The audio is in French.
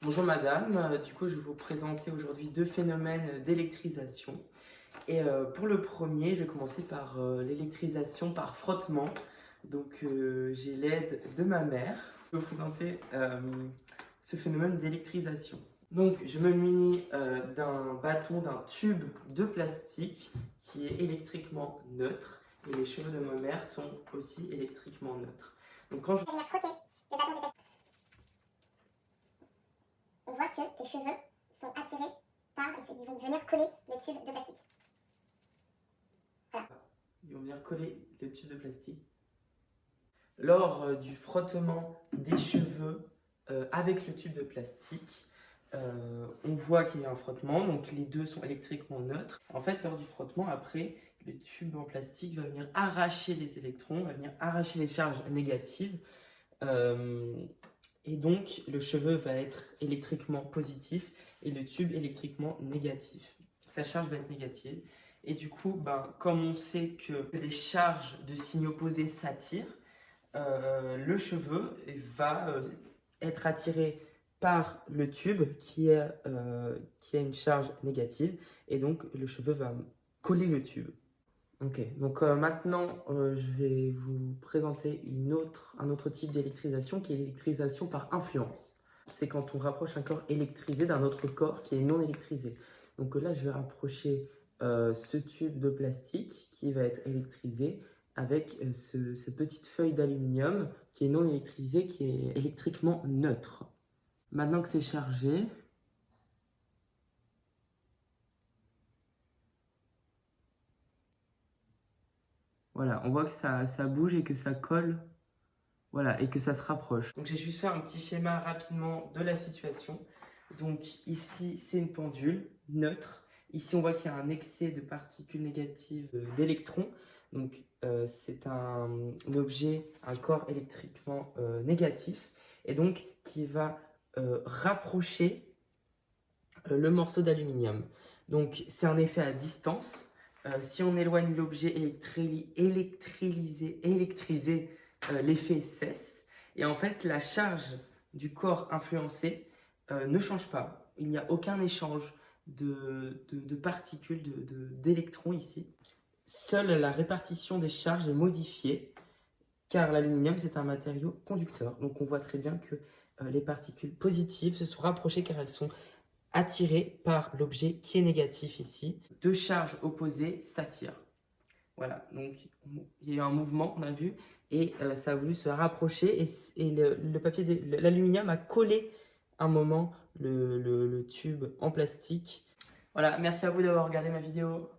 Bonjour madame, du coup je vais vous présenter aujourd'hui deux phénomènes d'électrisation. Et pour le premier, je vais commencer par l'électrisation par frottement. Donc j'ai l'aide de ma mère. Je vais vous présenter ce phénomène d'électrisation. Donc je me munis d'un bâton, d'un tube de plastique qui est électriquement neutre. Et les cheveux de ma mère sont aussi électriquement neutres. Donc quand je venir frotter le bâton de plastique. On voit que tes cheveux sont attirés par, ils vont venir coller le tube de plastique. Voilà. Ils vont venir coller le tube de plastique. Lors du frottement des cheveux avec le tube de plastique, on voit qu'il y a un frottement, donc les deux sont électriquement neutres. En fait, lors du frottement, après, le tube en plastique va venir arracher les électrons, va venir arracher les charges négatives. Et donc, le cheveu va être électriquement positif et le tube électriquement négatif. Sa charge va être négative. Et du coup, comme on sait que les charges de signes opposés s'attirent, le cheveu va être attiré par le tube qui a une charge négative. Et donc, le cheveu va coller le tube. Ok, donc maintenant je vais vous présenter un autre type d'électrisation qui est l'électrisation par influence. C'est quand on rapproche un corps électrisé d'un autre corps qui est non électrisé. Donc là je vais rapprocher ce tube de plastique qui va être électrisé avec cette petite feuille d'aluminium qui est non électrisée, qui est électriquement neutre. Maintenant que c'est chargé, voilà, on voit que ça bouge et que ça colle, voilà, et que ça se rapproche. Donc j'ai juste fait un petit schéma rapidement de la situation. Donc ici, c'est une pendule neutre. Ici, on voit qu'il y a un excès de particules négatives d'électrons. Donc c'est un objet, un corps électriquement négatif, et donc qui va rapprocher le morceau d'aluminium. Donc c'est un effet à distance. Si on éloigne l'objet électrisé, l'effet cesse. Et en fait, la charge du corps influencé ne change pas. Il n'y a aucun échange de particules, d'électrons ici. Seule la répartition des charges est modifiée, car l'aluminium, c'est un matériau conducteur. Donc on voit très bien que les particules positives se sont rapprochées car elles sont attiré par l'objet qui est négatif ici. Deux charges opposées s'attirent. Voilà, donc il y a eu un mouvement, on a vu, et ça a voulu se rapprocher, et l'aluminium a collé un moment le tube en plastique. Voilà, merci à vous d'avoir regardé ma vidéo.